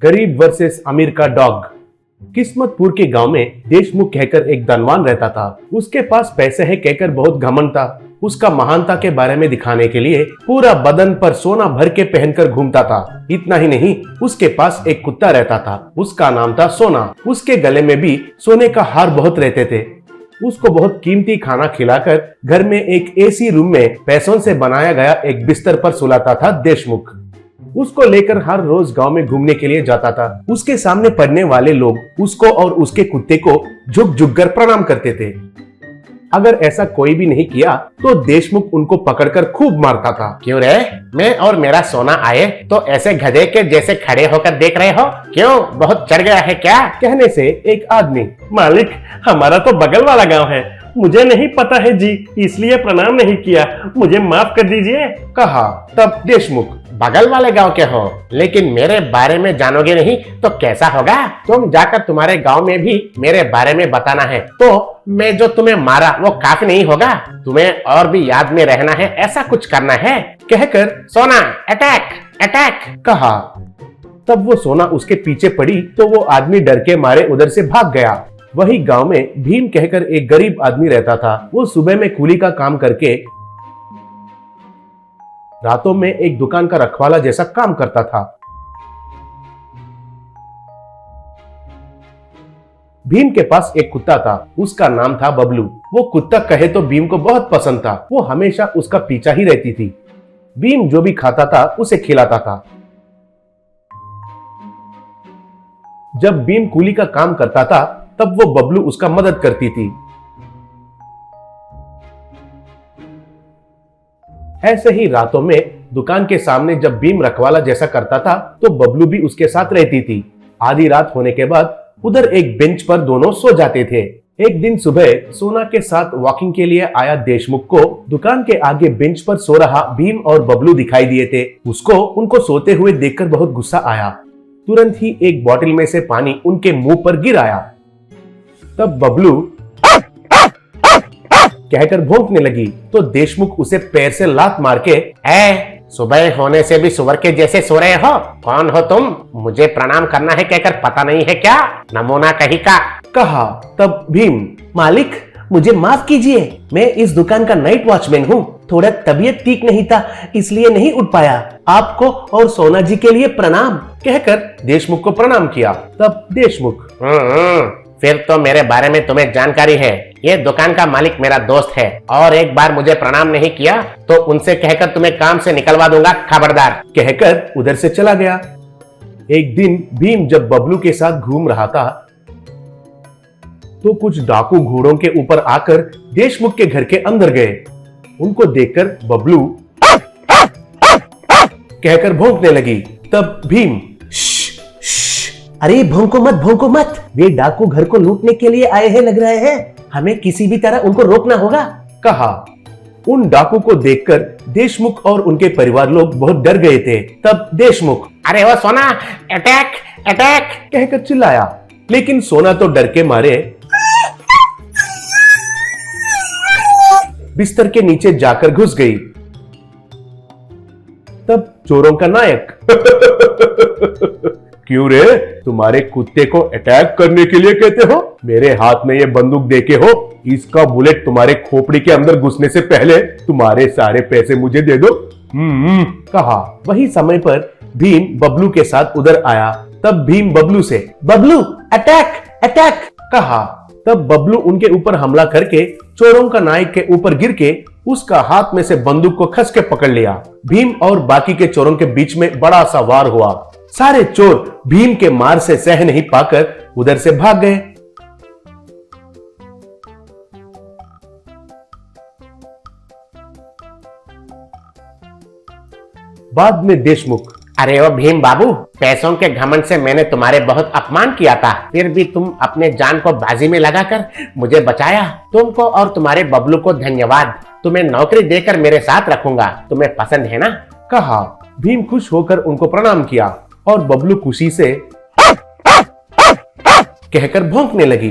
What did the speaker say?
गरीब वर्सेस अमीर का डॉग। किस्मतपुर के गांव में देशमुख कहकर एक धनवान रहता था। उसके पास पैसे है कहकर बहुत घमंड था। उसका महानता के बारे में दिखाने के लिए पूरा बदन पर सोना भर के पहनकर घूमता था। इतना ही नहीं, उसके पास एक कुत्ता रहता था। उसका नाम था सोना। उसके गले में भी सोने का हार बहुत रहते थे। उसको बहुत कीमती खाना खिलाकर घर में एक एसी रूम में पैसों से बनाया गया एक बिस्तर पर सुलाता था देशमुख। उसको लेकर हर रोज गांव में घूमने के लिए जाता था। उसके सामने पड़ने वाले लोग उसको और उसके कुत्ते को झुक झुक कर प्रणाम करते थे। अगर ऐसा कोई भी नहीं किया तो देशमुख उनको पकड़कर खूब मारता था। क्यों रे, मैं और मेरा सोना आए तो ऐसे गधे के जैसे खड़े होकर देख रहे हो? क्यों, बहुत चढ़ गया है क्या? कहने से एक आदमी, मालिक, हमारा तो बगल वाला गांव है, मुझे नहीं पता है जी, इसलिए प्रणाम नहीं किया, मुझे माफ कर दीजिए, कहा। तब देशमुख, बगल वाले गांव के हो लेकिन मेरे बारे में जानोगे नहीं तो कैसा होगा? तुम जाकर तुम्हारे गांव में भी मेरे बारे में बताना है। तो मैं जो तुम्हें मारा वो काफी नहीं होगा, तुम्हें और भी याद में रहना है, ऐसा कुछ करना है। कहकर सोना अटैक अटैक कहा। तब वो सोना उसके पीछे पड़ी तो वो आदमी डर के मारे उधर से भाग गया। वही गांव में भीम कहकर एक गरीब आदमी रहता था। वो सुबह में कूली का काम करके रातों में एक दुकान का रखवाला जैसा काम करता था। भीम के पास एक कुत्ता था। उसका नाम था बबलू। वो कुत्ता कहे तो भीम को बहुत पसंद था। वो हमेशा उसका पीछा ही रहती थी। भीम जो भी खाता था उसे खिलाता था। जब भीम कूली का काम करता था तब वो बबलू उसका मदद करती थी। ऐसे ही रातों में दुकान के सामने जब भीम रखवाला जैसा करता था तो बबलू भी उसके साथ रहती थी। आधी रात होने के बाद उधर एक बेंच पर दोनों सो जाते थे। एक दिन सुबह सोना के साथ वॉकिंग के लिए आया देशमुख को दुकान के आगे बेंच पर सो रहा भीम और बबलू दिखाई दिए थे। उसको उनको सोते हुए देखकर बहुत गुस्सा आया। तुरंत ही एक बोतल में से पानी उनके मुंह पर गिर आया। तब बबलू कहकर भौंकने लगी तो देशमुख उसे पैर से लात मार के, सुबह होने से भी सुअर के जैसे सो रहे हो? कौन हो तुम? मुझे प्रणाम करना है कहकर पता नहीं है क्या? नमूना कहीं का, कहा। तब भीम, मालिक, मुझे माफ कीजिए, मैं इस दुकान का नाइट वॉचमैन हूँ। थोड़ा तबीयत ठीक नहीं था इसलिए नहीं उठ पाया। आपको और सोना जी के लिए प्रणाम, कहकर देशमुख को प्रणाम किया। तब देशमुख, फिर तो मेरे बारे में तुम्हें जानकारी है। ये दुकान का मालिक मेरा दोस्त है और एक बार मुझे प्रणाम नहीं किया तो उनसे कहकर तुम्हें काम से निकलवा दूंगा, खबरदार, कहकर उधर से चला गया। एक दिन भीम जब बबलू के साथ घूम रहा था तो कुछ डाकू घोड़ों के ऊपर आकर देशमुख के घर के अंदर गए। उनको देखकर बबलू कहकर भौंकने लगी। तब भीम, अरे भौंको मत, वे डाकू घर को लूटने के लिए आए हैं लग रहे हैं, हमें किसी भी तरह उनको रोकना होगा, कहा। उन डाकू को देखकर देशमुख और उनके परिवार लोग बहुत डर गए थे। तब देशमुख, अरे वो सोना, अटैक अटैक कहकर चिल्लाया, लेकिन सोना तो डर के मारे बिस्तर के नीचे जाकर घुस गई। तब चोरों का नायक, क्यों रे, तुम्हारे कुत्ते को अटैक करने के लिए कहते हो? मेरे हाथ में ये बंदूक देके हो, इसका बुलेट तुम्हारे खोपड़ी के अंदर घुसने से पहले तुम्हारे सारे पैसे मुझे दे दो, कहा। वही समय पर भीम बबलू के साथ उधर आया। तब भीम बबलू से, बबलू अटैक अटैक, कहा। तब बबलू उनके ऊपर हमला करके चोरों का नायक के ऊपर गिर के उसका हाथ में से बंदूक को खस के पकड़ लिया। भीम और बाकी के चोरों के बीच में बड़ा सा वार हुआ। सारे चोर भीम के मार से सह नहीं पाकर उधर से भाग गए। बाद में देशमुख, अरे ओ भीम बाबू, पैसों के घमंड से मैंने तुम्हारे बहुत अपमान किया था, फिर भी तुम अपने जान को बाजी में लगाकर मुझे बचाया। तुमको और तुम्हारे बबलू को धन्यवाद। तुम्हें नौकरी देकर मेरे साथ रखूंगा, तुम्हें पसंद है ना? कहा। भीम खुश होकर उनको प्रणाम किया और बबलू खुशी से कहकर भौंकने लगी।